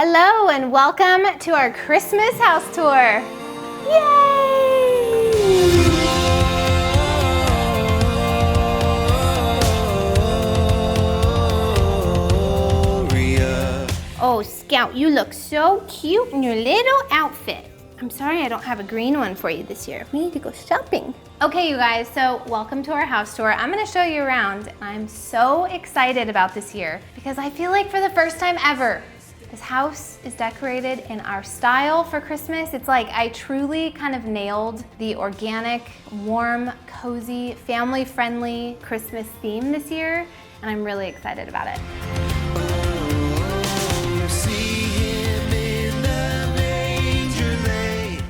Hello and welcome to our Christmas house tour. Yay! Oh, Scout, you look so cute in your little outfit. I'm sorry I don't have a green one for you this year. We need to go shopping. Okay, you guys, so welcome to our house tour. I'm gonna show you around. I'm so excited about this year because I feel like for the first time ever, this house is decorated in our style for Christmas. It's like I truly kind of nailed the organic, warm, cozy, family-friendly Christmas theme this year, and I'm really excited about it.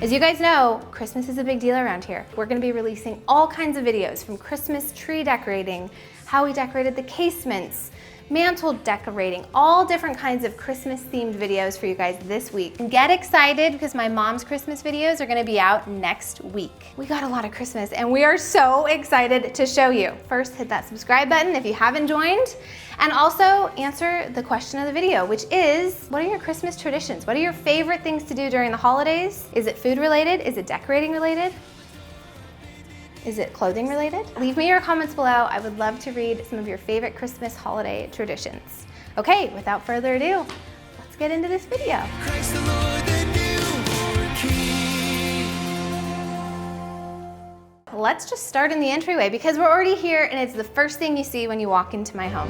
As you guys know, Christmas is a big deal around here. We're gonna be releasing all kinds of videos from Christmas tree decorating, how we decorated the casements, mantle decorating, all different kinds of Christmas themed videos for you guys this week. And get excited because my mom's Christmas videos are gonna be out next week. We got a lot of Christmas and we are so excited to show you. First, hit that subscribe button if you haven't joined. And also answer the question of the video, which is, what are your Christmas traditions? What are your favorite things to do during the holidays? Is it food related? Is it decorating related? Is it clothing related? Leave me your comments below. I would love to read some of your favorite Christmas holiday traditions. Okay, without further ado, let's get into this video. Christ the Lord, the newborn King. Let's just start in the entryway because we're already here and it's the first thing you see when you walk into my home.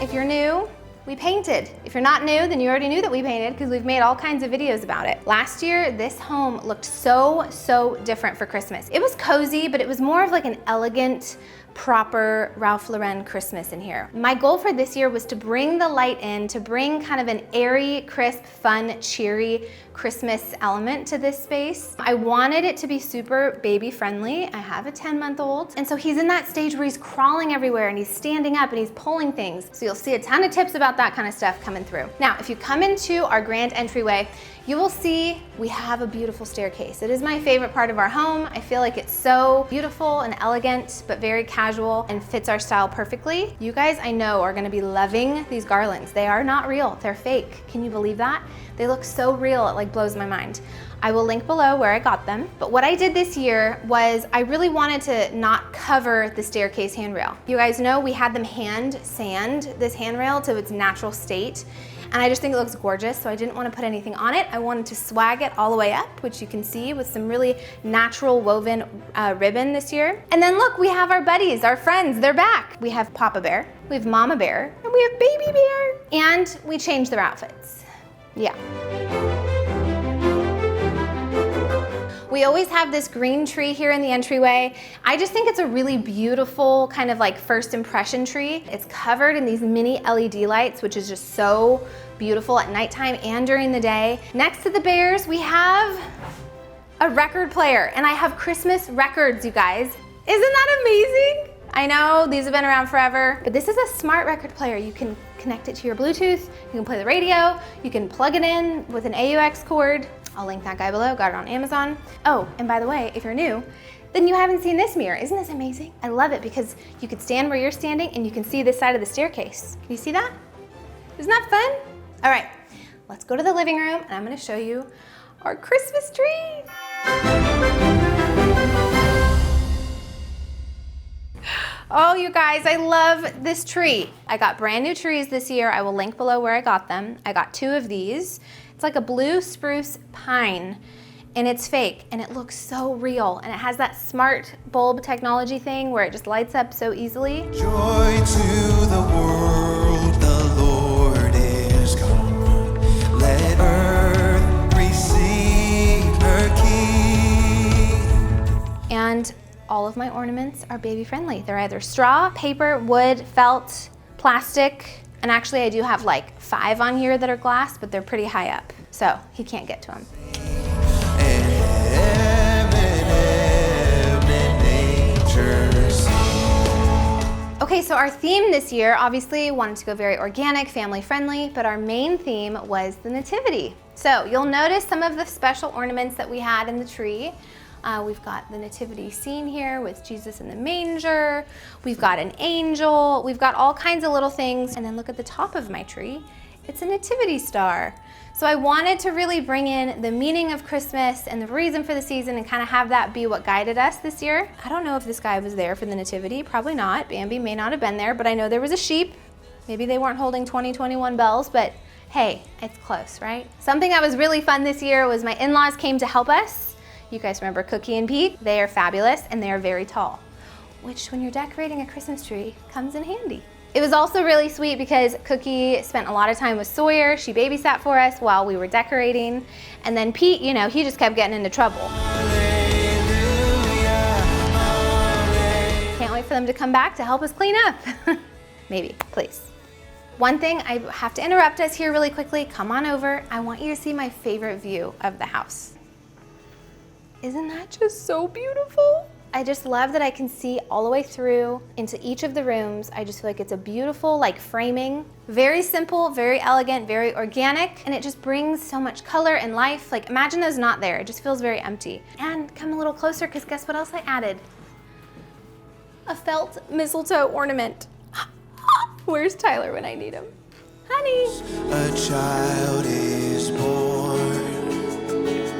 If you're new, we painted. If you're not new, then you already knew that we painted because we've made all kinds of videos about it. Last year, this home looked so different for Christmas. It was cozy, but it was more of like an elegant, proper Ralph Lauren Christmas in here. My goal for this year was to bring the light in, to bring kind of an airy, crisp, fun, cheery Christmas element to this space. I wanted it to be super baby friendly. I have a 10-month-old, and so he's in that stage where he's crawling everywhere and he's standing up and he's pulling things. So you'll see a ton of tips about that kind of stuff coming through. Now, if you come into our grand entryway, you will see we have a beautiful staircase. It is my favorite part of our home. I feel like it's so beautiful and elegant, but very casual and fits our style perfectly. You guys, I know, are gonna be loving these garlands. They are not real, they're fake. Can you believe that? They look so real, it like blows my mind. I will link below where I got them. But what I did this year was I really wanted to not cover the staircase handrail. You guys know we had them hand sand this handrail to its natural state. And I just think it looks gorgeous, so I didn't want to put anything on it. I wanted to swag it all the way up, which you can see with some really natural woven ribbon this year. And then look, we have our buddies, our friends, they're back. We have Papa Bear, we have Mama Bear, and we have Baby Bear. And we changed their outfits. Yeah. We always have this green tree here in the entryway. I just think it's a really beautiful kind of like first impression tree. It's covered in these mini LED lights, which is just so beautiful at nighttime and during the day. Next to the bears, we have a record player, and I have Christmas records, you guys. Isn't that amazing? I know these have been around forever, but this is a smart record player. You can connect it to your Bluetooth, you can play the radio, you can plug it in with an AUX cord. I'll link that guy below, got it on Amazon. Oh, and by the way, if you're new, then you haven't seen this mirror. Isn't this amazing? I love it because you could stand where you're standing and you can see this side of the staircase. Can you see that? Isn't that fun? All right, let's go to the living room and I'm gonna show you our Christmas tree. Oh, you guys, I love this tree. I got brand new trees this year. I will link below where I got them. I got 2 of these. It's like a blue spruce pine, and it's fake, and it looks so real, and it has that smart bulb technology thing where it just lights up so easily. Joy to the world, the Lord is come. Let earth receive her King. And all of my ornaments are baby friendly. They're either straw, paper, wood, felt, plastic, and actually I do have like 5 on here that are glass, but they're pretty high up, so he can't get to them. Okay, so our theme this year, obviously wanted to go very organic, family friendly, but our main theme was the Nativity. So you'll notice some of the special ornaments that we had in the tree We've got the nativity scene here with Jesus in the manger. We've got an angel. We've got all kinds of little things. And then look at the top of my tree. It's a nativity star. So I wanted to really bring in the meaning of Christmas and the reason for the season and kind of have that be what guided us this year. I don't know if this guy was there for the nativity. Probably not. Bambi may not have been there, but I know there was a sheep. Maybe they weren't holding 2021 bells, but hey, it's close, right? Something that was really fun this year was my in-laws came to help us. You guys remember Cookie and Pete? They are fabulous and they are very tall, which when you're decorating a Christmas tree comes in handy. It was also really sweet because Cookie spent a lot of time with Sawyer. She babysat for us while we were decorating. And then Pete, you know, he just kept getting into trouble. Can't wait for them to come back to help us clean up. Maybe, please. One thing, I have to interrupt us here really quickly. Come on over. I want you to see my favorite view of the house. Isn't that just so beautiful? I just love that I can see all the way through into each of the rooms. I just feel like it's a beautiful like framing. Very simple, very elegant, very organic, and it just brings so much color and life. Like imagine those not there. It just feels very empty. And come a little closer because guess what else I added? A felt mistletoe ornament. Where's Tyler when I need him? Honey. A child is born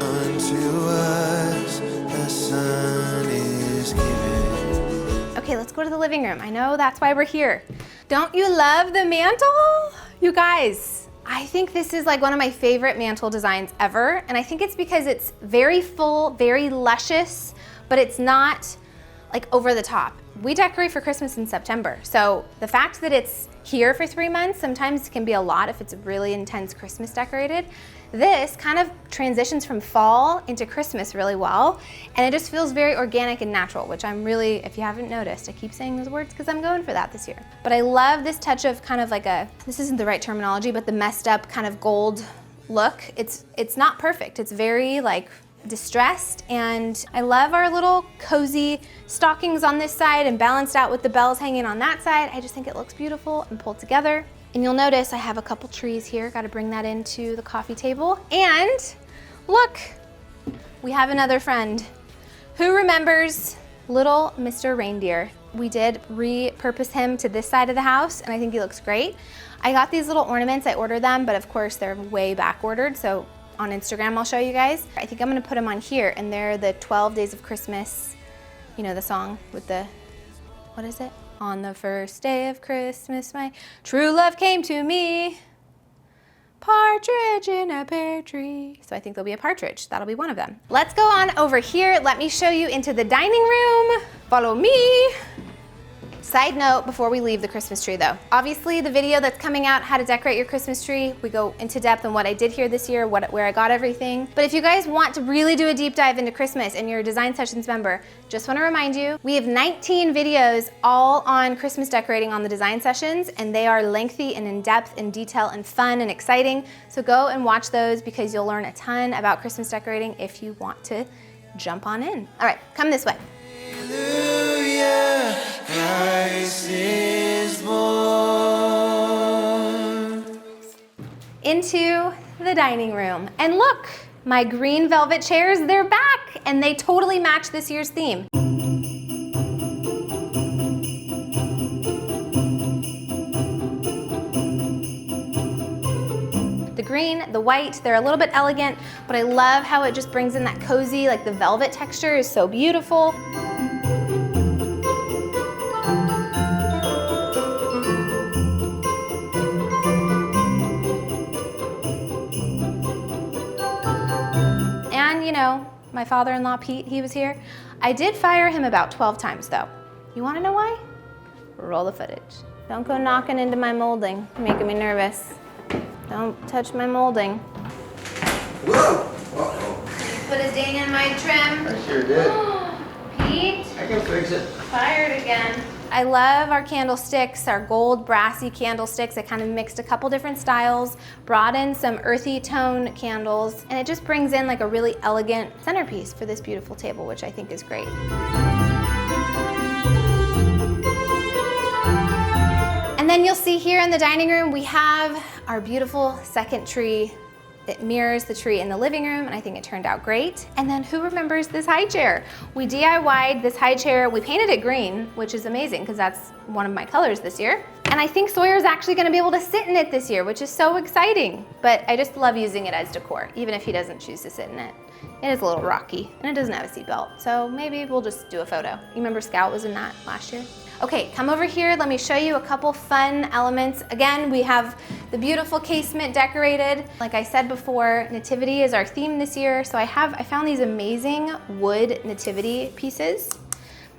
unto us, the Son is given. Okay, let's go to the living room. I know that's why we're here. Don't you love the mantle? You guys, I think this is like one of my favorite mantle designs ever. And I think it's because it's very full, very luscious, but it's not like over the top. We decorate for Christmas in September. So the fact that it's here for 3 months sometimes can be a lot if it's really intense Christmas decorated. This kind of transitions from fall into Christmas really well, and it just feels very organic and natural, which I'm really, if you haven't noticed, I keep saying those words because I'm going for that this year. But I love this touch of kind of like a, this isn't the right terminology, but the messed up kind of gold look. It's not perfect. It's very like distressed, and I love our little cozy stockings on this side and balanced out with the bells hanging on that side. I just think it looks beautiful and pulled together. And you'll notice I have a couple trees here. Got to bring that into the coffee table. And look, we have another friend. Who remembers little Mr. Reindeer? We did repurpose him to this side of the house, and I think he looks great. I got these little ornaments. I ordered them, but of course they're way back ordered. So on Instagram, I'll show you guys. I think I'm gonna put them on here, and they're the 12 Days of Christmas. You know the song with the, what is it? On the first day of Christmas, my true love came to me. Partridge in a pear tree. So I think there'll be a partridge. That'll be one of them. Let's go on over here. Let me show you into the dining room. Follow me. Side note before we leave the Christmas tree though. Obviously the video that's coming out, how to decorate your Christmas tree, we go into depth on what I did here this year, where I got everything. But if you guys want to really do a deep dive into Christmas and you're a Design Sessions member, just wanna remind you, we have 19 videos all on Christmas decorating on the Design Sessions, and they are lengthy and in depth and detail and fun and exciting. So go and watch those because you'll learn a ton about Christmas decorating if you want to jump on in. All right, come this way. Hallelujah, Christ is born. Into the dining room. And look, my green velvet chairs, they're back, and they totally match this year's theme. The green, the white, they're a little bit elegant, but I love how it just brings in that cozy, like the velvet texture is so beautiful. And you know, my father-in-law Pete, he was here. I did fire him about 12 times though. You wanna know why? Roll the footage. Don't go knocking into my molding, making me nervous. Don't touch my molding. Whoa! Uh-oh. Put a ding in my trim. I sure did. Pete, I can fix it. fired again. I love our candlesticks, our gold brassy candlesticks. I kind of mixed a couple different styles, brought in some earthy tone candles, and it just brings in like a really elegant centerpiece for this beautiful table, which I think is great. And then you'll see here in the dining room, we have our beautiful second tree It mirrors the tree in the living room, and I think it turned out great. And then who remembers this high chair? We DIY'd this high chair. We painted it green, which is amazing because that's one of my colors this year. And I think Sawyer's actually gonna be able to sit in it this year, which is so exciting. But I just love using it as decor, even if he doesn't choose to sit in it. It is a little rocky, and it doesn't have a seatbelt, so maybe we'll just do a photo. You remember Scout was in that last year? Okay, come over here. Let me show you a couple fun elements. Again, we have the beautiful casement decorated. Like I said before, Nativity is our theme this year, so I found these amazing wood nativity pieces.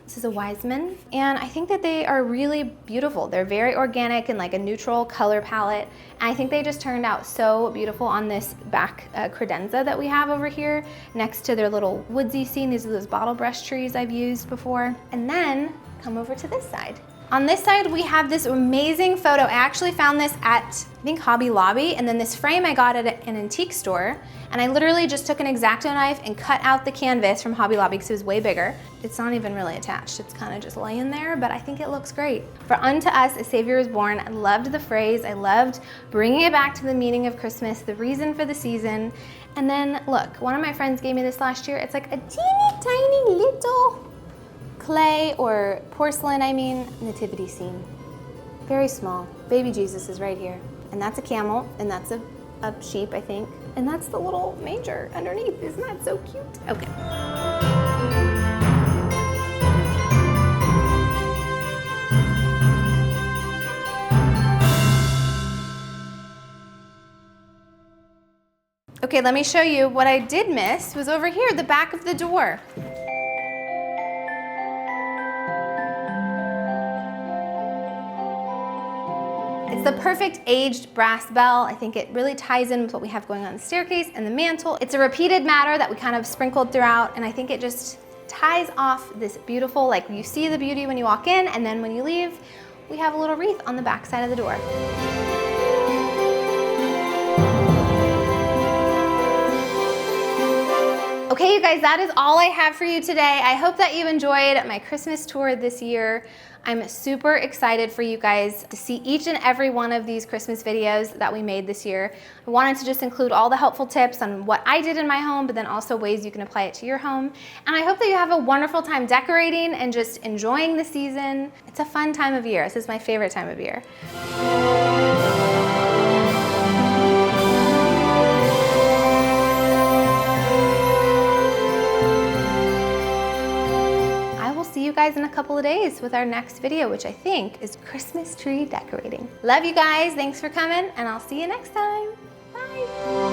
This is a Wiseman, and I think that they are really beautiful. They're very organic and like a neutral color palette. And I think they just turned out so beautiful on this back credenza that we have over here next to their little woodsy scene. These are those bottle brush trees I've used before. And then come over to this side. On this side, we have this amazing photo. I actually found this at, I think, Hobby Lobby, and then this frame I got at an antique store, and I literally just took an X-Acto knife and cut out the canvas from Hobby Lobby because it was way bigger. It's not even really attached. It's kind of just laying there, but I think it looks great. For unto us a Savior is born. I loved the phrase. I loved bringing it back to the meaning of Christmas, the reason for the season. And then look, one of my friends gave me this last year. It's like a teeny tiny little clay or porcelain, nativity scene. Very small. Baby Jesus is right here. And that's a camel, and that's a sheep, I think. And that's the little manger underneath. Isn't that so cute? Okay. Okay, let me show you what I did miss was over here, the back of the door. It's the perfect aged brass bell. I think it really ties in with what we have going on the staircase and the mantle. It's a repeated matter that we kind of sprinkled throughout, and I think it just ties off this beautiful, like you see the beauty when you walk in, and then when you leave, we have a little wreath on the back side of the door. Okay, you guys, that is all I have for you today. I hope that you enjoyed my Christmas tour this year. I'm super excited for you guys to see each and every one of these Christmas videos that we made this year. I wanted to just include all the helpful tips on what I did in my home, but then also ways you can apply it to your home. And I hope that you have a wonderful time decorating and just enjoying the season. It's a fun time of year. This is my favorite time of year. See you guys in a couple of days with our next video, which I think is Christmas tree decorating. Love you guys. Thanks for coming, and I'll see you next time. Bye.